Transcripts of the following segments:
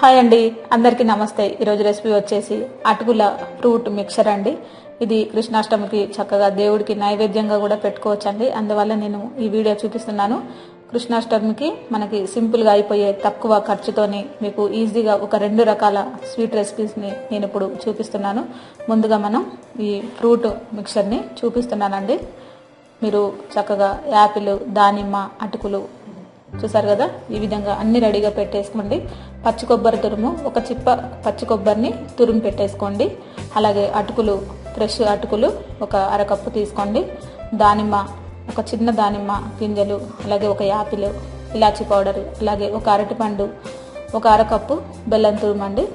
Hi అండి, అందరికీ నమస్తే. ఈరోజు రెసిపీ వచ్చేసి అటుకుల ఫ్రూట్ మిక్చర్ అండి. ఇది కృష్ణాష్టమికి చక్కగా దేవుడికి నైవేద్యంగా కూడా పెట్టుకోవచ్చండి. అందువల్ల నేను ఈ వీడియో చూపిస్తున్నాను. కృష్ణాష్టమికి మనకి సింపుల్గా అయిపోయే తక్కువ ఖర్చుతోని మీకు ఈజీగా ఒక 2 రకాల స్వీట్ రెసిపీస్ని నేను ఇప్పుడు చూపిస్తున్నాను. ముందుగా మనం ఈ ఫ్రూట్ మిక్చర్ని చూపిస్తున్నానండి. మీరు చక్కగా యాపిల్, దానిమ్మ, అటుకులు చూసారు కదా, ఈ విధంగా అన్ని రెడీగా పెట్టేసుకోండి. పచ్చి కొబ్బరి తురుము, ఒక చిప్ప పచ్చి కొబ్బరిని తురుము పెట్టేసుకోండి. అలాగే అటుకులు, ఫ్రెష్ అటుకులు ఒక అరకప్పు తీసుకోండి. దానిమ్మ, ఒక చిన్న దానిమ్మ గింజలు, అలాగే ఒక యాపిల్, ఇలాచీ పౌడర్, అలాగే ఒక అరటిపండు, ఒక అరకప్పు బెల్లం తురుమండి.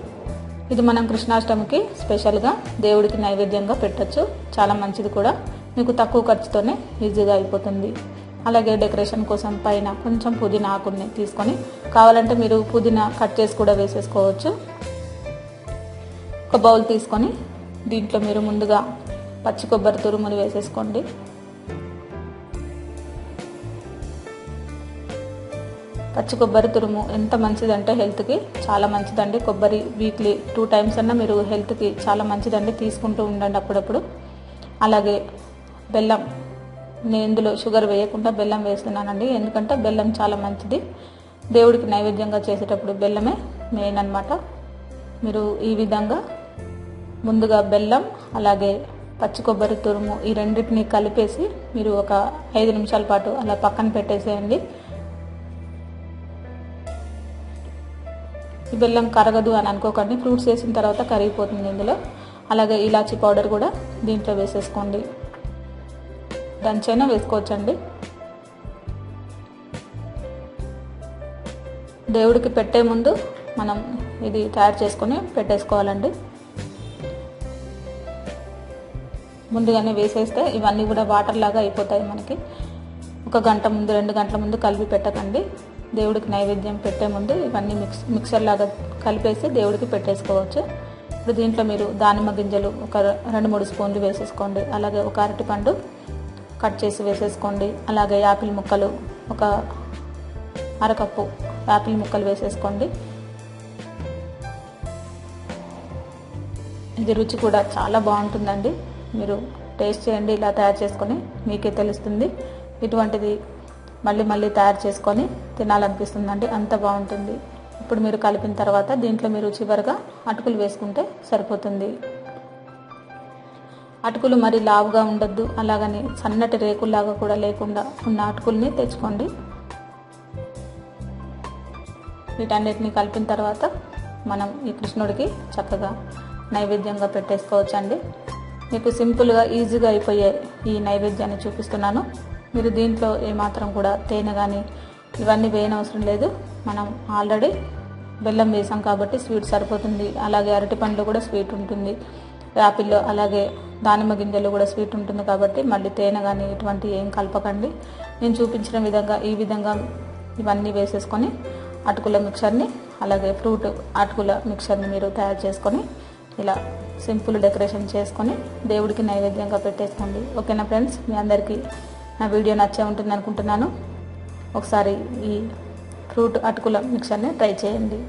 ఇది మనం కృష్ణాష్టమికి స్పెషల్గా దేవుడికి నైవేద్యంగా పెట్టచ్చు. చాలా మంచిది కూడా, మీకు తక్కువ ఖర్చుతోనే ఈజీగా అయిపోతుంది. అలాగే డెకరేషన్ కోసం పైన కొంచెం పుదీనా ఆకుని తీసుకొని, కావాలంటే మీరు పుదీనా కట్ చేసి కూడా వేసేసుకోవచ్చు. ఒక బౌల్ తీసుకొని దీంట్లో మీరు ముందుగా పచ్చి కొబ్బరి తురుముని వేసేసుకోండి. పచ్చి కొబ్బరి తురుము ఎంత మంచిదంటే హెల్త్కి చాలా మంచిదండి. కొబ్బరి వీక్లీ 2 టైమ్స్ అన్నా మీరు హెల్త్కి చాలా మంచిదండి, తీసుకుంటూ ఉండండి అప్పుడప్పుడు. అలాగే బెల్లం, నేను ఇందులో షుగర్ వేయకుండా బెల్లం వేస్తున్నానండి, ఎందుకంటే బెల్లం చాలా మంచిది. దేవుడికి నైవేద్యంగా చేసేటప్పుడు బెల్లమే మెయిన్ అన్నమాట. మీరు ఈ విధంగా ముందుగా బెల్లం అలాగే పచ్చి కొబ్బరి తురుము ఈ రెండింటిని కలిపేసి మీరు ఒక 5 నిమిషాల పాటు అలా పక్కన పెట్టేసేయండి. ఈ బెల్లం కరగదు అని అనుకోకండి, ఫ్రూట్స్ వేసిన తర్వాత కరిగిపోతుంది ఇందులో. అలాగే ఇలాచీ పౌడర్ కూడా దీంట్లో వేసేసుకోండి, దంచైనా వేసుకోవచ్చండి. దేవుడికి పెట్టే ముందు మనం ఇది తయారు చేసుకొని పెట్టేసుకోవాలండి. ముందుగానే వేసేస్తే ఇవన్నీ కూడా వాటర్ లాగా అయిపోతాయి మనకి. 1 గంట ముందు 2 గంటల ముందు కలిపి పెట్టకండి. దేవుడికి నైవేద్యం పెట్టే ముందు ఇవన్నీ మిక్సర్ లాగా కలిపేసి దేవుడికి పెట్టేసుకోవచ్చు. ఇప్పుడు దీంట్లో మీరు దానిమ్మ గింజలు ఒక 2-3 స్పూన్లు వేసేసుకోండి. అలాగే ఒక అరటిపండు కట్ చేసి వేసేసుకోండి. అలాగే యాపిల్ ముక్కలు ఒక అరకప్పు యాపిల్ ముక్కలు వేసేసుకోండి. ఇది రుచి కూడా చాలా బాగుంటుందండి. మీరు టేస్ట్ చేయండి, ఇలా తయారు చేసుకొని మీకే తెలుస్తుంది. ఇటువంటిది మళ్ళీ మళ్ళీ తయారు చేసుకొని తినాలనిపిస్తుందండి, అంత బాగుంటుంది. ఇప్పుడు మీరు కలిపిన తర్వాత దీంట్లో మీరు చివరిగా అటుకులు వేసుకుంటే సరిపోతుంది. అటుకులు మరి లావుగా ఉండొద్దు, అలాగని సన్నటి రేకుల్లాగా కూడా లేకుండా ఉన్న అటుకుల్ని తెచ్చుకోండి. వీటన్నిటిని కలిపిన తర్వాత మనం ఈ కృష్ణుడికి చక్కగా నైవేద్యంగా పెట్టేసుకోవచ్చండి. మీకు సింపుల్గా ఈజీగా అయిపోయే ఈ నైవేద్యాన్ని చూపిస్తున్నాను. మీరు దీంట్లో ఏమాత్రం కూడా తేనె కానీ ఇవన్నీ వేయనవసరం లేదు. మనం ఆల్రెడీ బెల్లం వేసాం కాబట్టి స్వీట్ సరిపోతుంది. అలాగే అరటిపండ్లు కూడా స్వీట్ ఉంటుంది, యాపిల్లో అలాగే దానిమ్మ గింజలు కూడా స్వీట్ ఉంటుంది కాబట్టి మళ్ళీ తేనె కానీ ఇటువంటి ఏం కలపకండి. నేను చూపించిన విధంగా ఈ విధంగా ఇవన్నీ వేసేసుకొని అటుకుల మిక్చర్ని, అలాగే ఫ్రూట్ అటుకుల మిక్చర్ని మీరు తయారు చేసుకొని ఇలా సింపుల్ డెకరేషన్ చేసుకొని దేవుడికి నైవేద్యంగా పెట్టేసుకోండి. ఓకేనా ఫ్రెండ్స్, మీ అందరికీ నా వీడియో నచ్చే ఉంటుంది అనుకుంటున్నాను. ఒకసారి ఈ ఫ్రూట్ అటుకుల మిక్చర్ని ట్రై చేయండి.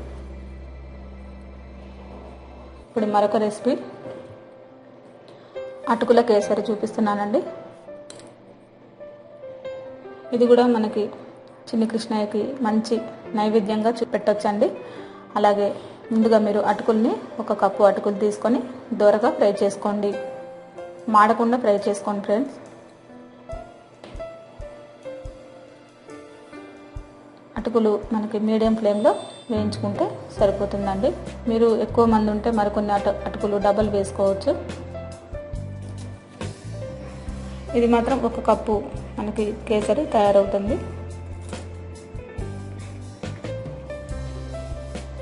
ఇప్పుడు మరొక రెసిపీ అటుకుల కేసరి చూపిస్తున్నానండి. ఇది కూడా మనకి చిన్ని కృష్ణయ్యకి మంచి నైవేద్యంగా పెట్టొచ్చండి. అలాగే ముందుగా మీరు అటుకుల్ని 1 కప్పు అటుకులు తీసుకొని దోరగా ఫ్రై చేసుకోండి, మాడకుండా ఫ్రై చేసుకోండి ఫ్రెండ్స్. అటుకులు మనకి మీడియం ఫ్లేమ్లో వేయించుకుంటే సరిపోతుందండి. మీరు ఎక్కువ మంది ఉంటే మరికొన్ని అటుకులు డబల్ వేసుకోవచ్చు. ఇది మాత్రం 1 కప్పు మనకి కేసరి తయారవుతుంది.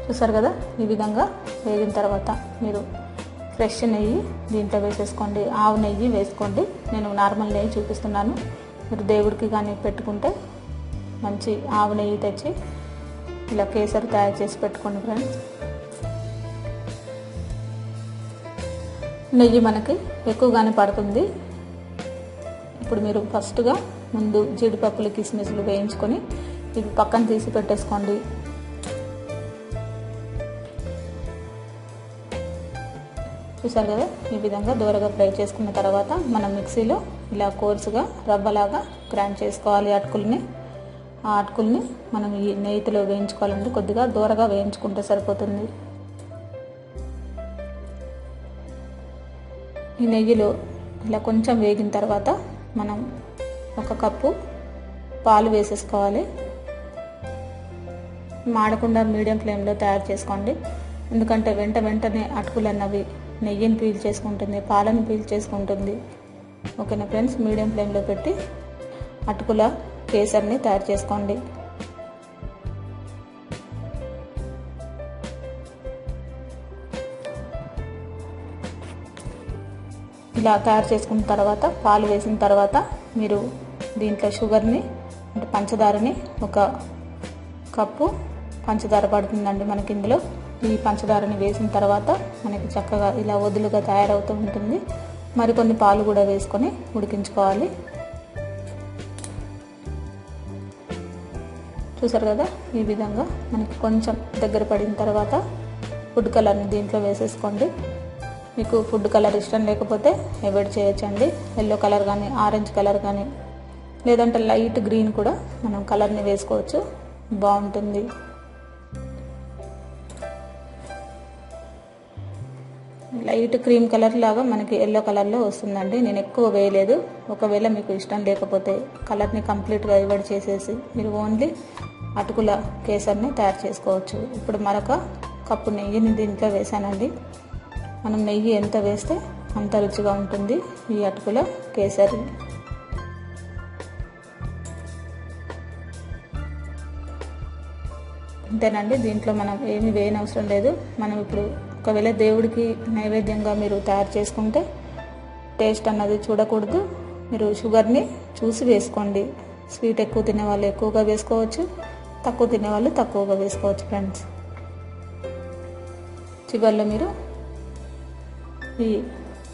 చూసారు కదా, ఈ విధంగా వేగిన తర్వాత మీరు ఫ్రెష్ నెయ్యి దీంట్లో వేసేసుకోండి. ఆవు నెయ్యి వేసుకోండి, నేను నార్మల్ నెయ్యి చూపిస్తున్నాను. మీరు దేవుడికి కానీ పెట్టుకుంటే మంచి ఆవు నెయ్యి తెచ్చి ఇలా కేసరి తయారు చేసి పెట్టుకోండి ఫ్రెండ్స్. నెయ్యి మనకి ఎక్కువగానే పడుతుంది. ఇప్పుడు మీరు ఫస్ట్గా ముందు జీడిపప్పులు, కిస్మిస్లు వేయించుకొని ఇవి పక్కన తీసి పెట్టేసుకోండి. చూసారు కదా, ఈ విధంగా దూరగా ఫ్రై చేసుకున్న తర్వాత మనం మిక్సీలో ఇలా కోర్సుగా రవ్వలాగా గ్రైండ్ చేసుకోవాలి అటుకుల్ని. ఆ అటుకుల్ని మనం ఈ నెయ్యిలో వేయించుకోవాలంటే కొద్దిగా దూరగా వేయించుకుంటే సరిపోతుంది. ఈ నెయ్యిలో ఇలా కొంచెం వేగిన తర్వాత మనం 1 కప్పు పాలు వేసేసుకోవాలి. మాడకుండా మీడియం ఫ్లేమ్లో తయారు చేసుకోండి, ఎందుకంటే వెంటనే అటుకులు అన్నవి నెయ్యిని పీల్ చేసుకుంటుంది, పాలను పీల్ చేసుకుంటుంది. ఓకేనా ఫ్రెండ్స్, మీడియం ఫ్లేమ్లో పెట్టి అటుకుల కేసరిని తయారు చేసుకోండి. ఇలా తయారు చేసుకున్న తర్వాత పాలు వేసిన తర్వాత మీరు దీంట్లో షుగర్ని అంటే పంచదారని 1 కప్పు పంచదార పడుతుందండి మనకి ఇందులో. ఈ పంచదారని వేసిన తర్వాత మనకి చక్కగా ఇలా వదులుగా తయారవుతూ ఉంటుంది. మరికొన్ని పాలు కూడా వేసుకొని ఉడికించుకోవాలి. చూసారు కదా, ఈ విధంగా మనకి కొంచెం దగ్గర పడిన తర్వాత ఫుడ్ కలర్ని దీంట్లో వేసేసుకోండి. మీకు ఫుడ్ కలర్ ఇష్టం లేకపోతే అవాయిడ్ చేయొచ్చండి. ఎల్లో కలర్ కానీ ఆరెంజ్ కలర్ కానీ లేదంటే లైట్ గ్రీన్ కూడా మనం కలర్ని వేసుకోవచ్చు, బాగుంటుంది. లైట్ క్రీమ్ కలర్ లాగా మనకి ఎల్లో కలర్లో వస్తుందండి. నేను ఎక్కువ వేయలేదు. ఒకవేళ మీకు ఇష్టం లేకపోతే కలర్ని కంప్లీట్గా అవాయిడ్ చేసేసి మీరు ఓన్లీ అటుకుల కేసరిని తయారు చేసుకోవచ్చు. ఇప్పుడు మరొక కప్పు నెయ్యిని దీంట్లో వేసానండి. మనం నెయ్యి ఎంత వేస్తే అంత రుచిగా ఉంటుంది ఈ అటుకుల కేసరి. అంతేనండి, దీంట్లో మనం ఏమీ వేయనవసరం లేదు. మనం ఇప్పుడు ఒకవేళ దేవుడికి నైవేద్యంగా మీరు తయారు చేసుకుంటే టేస్ట్ అన్నది చూడకూడదు. మీరు షుగర్ని చూసి వేసుకోండి. స్వీట్ ఎక్కువ తినేవాళ్ళు ఎక్కువగా వేసుకోవచ్చు, తక్కువ తినేవాళ్ళు తక్కువగా వేసుకోవచ్చు ఫ్రెండ్స్. చివరిలో మీరు ఈ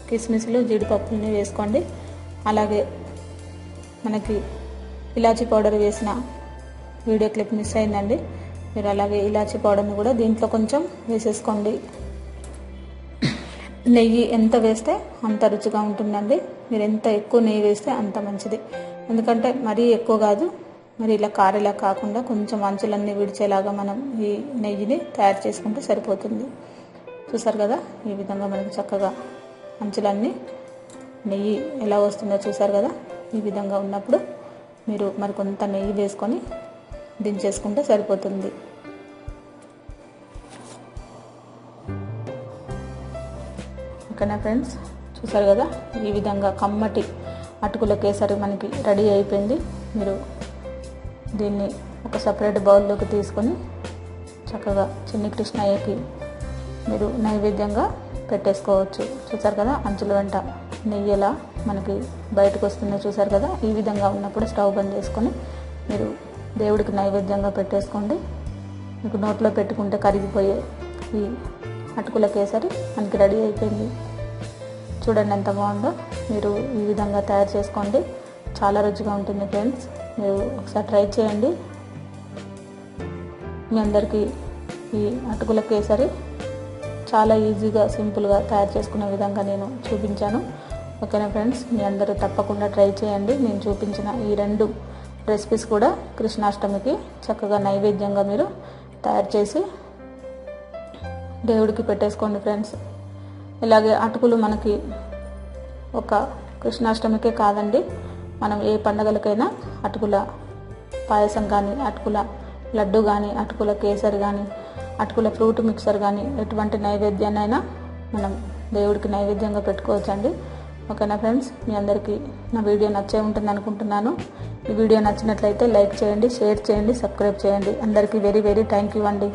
కిస్మిస్లు జీడిపప్పుల్ని వేసుకోండి. అలాగే మనకి ఇలాచీ పౌడర్ వేసిన వీడియో క్లిప్ మిస్ అయిందండి. మీరు అలాగే ఇలాచీ పౌడర్ని కూడా దీంట్లో కొంచెం వేసేసుకోండి. నెయ్యి ఎంత వేస్తే అంత రుచిగా ఉంటుందండి. మీరు ఎంత ఎక్కువ నెయ్యి వేస్తే అంత మంచిది. ఎందుకంటే మరీ ఎక్కువ కాదు, మరి ఇలా కారేలా కాకుండా కొంచెం అంచులన్నీ విడిచేలాగా మనం ఈ నెయ్యిని తయారు చేసుకుంటే సరిపోతుంది. చూసారు కదా, ఈ విధంగా మనకి చక్కగా అంచులన్నీ నెయ్యి ఎలా వస్తుందో చూసారు కదా. ఈ విధంగా ఉన్నప్పుడు మీరు మరి కొంత నెయ్యి వేసుకొని దించేసుకుంటే సరిపోతుంది. ఓకేనా ఫ్రెండ్స్, చూసారు కదా, ఈ విధంగా కమ్మటి అటుకుల కేసరి మనకి రెడీ అయిపోయింది. మీరు దీన్ని ఒక సపరేట్ బౌల్లోకి తీసుకొని చక్కగా చిన్ని కృష్ణయ్యకి మీరు నైవేద్యంగా పెట్టేసుకోవచ్చు. చూసారు కదా, అంచుల వెంట నెయ్యి ఎలా మనకి బయటకు వస్తుందో చూసారు కదా. ఈ విధంగా ఉన్నప్పుడు స్టవ్ బంద్ చేసుకొని మీరు దేవుడికి నైవేద్యంగా పెట్టేసుకోండి. మీకు నోట్లో పెట్టుకుంటే కరిగిపోయే ఈ అటుకుల కేసరి మనకి రెడీ అయిపోయింది. చూడండి ఎంత బాగుందో. మీరు ఈ విధంగా తయారు చేసుకోండి, చాలా రుచిగా ఉంటుంది ఫ్రెండ్స్. మీరు ఒకసారి ట్రై చేయండి. మీ అందరికీ ఈ అటుకుల కేసరి చాలా ఈజీగా సింపుల్గా తయారు చేసుకునే విధంగా నేను చూపించాను. ఓకేనా ఫ్రెండ్స్, మీ అందరూ తప్పకుండా ట్రై చేయండి. నేను చూపించిన ఈ 2 రెసిపీస్ కూడా కృష్ణాష్టమికి చక్కగా నైవేద్యంగా మీరు తయారు చేసి దేవుడికి పెట్టేసుకోండి ఫ్రెండ్స్. ఇలాగే అటుకులు మనకి ఒక కృష్ణాష్టమికే కాదండి, మనం ఏ పండగలకైనా అటుకుల పాయసం కానీ, అటుకుల లడ్డు కానీ, అటుకుల కేసరి కానీ, అటుకుల ఫ్రూట్ మిక్సర్ కానీ ఎటువంటి నైవేద్యాన్నైనా మనం దేవుడికి నైవేద్యంగా పెట్టుకోవచ్చండి. ఓకేనా ఫ్రెండ్స్, మీ అందరికీ నా వీడియో నచ్చే ఉంటుంది అనుకుంటున్నాను. ఈ వీడియో నచ్చినట్లయితే లైక్ చేయండి, షేర్ చేయండి, సబ్స్క్రైబ్ చేయండి. అందరికీ వెరీ థ్యాంక్ యూ అండి.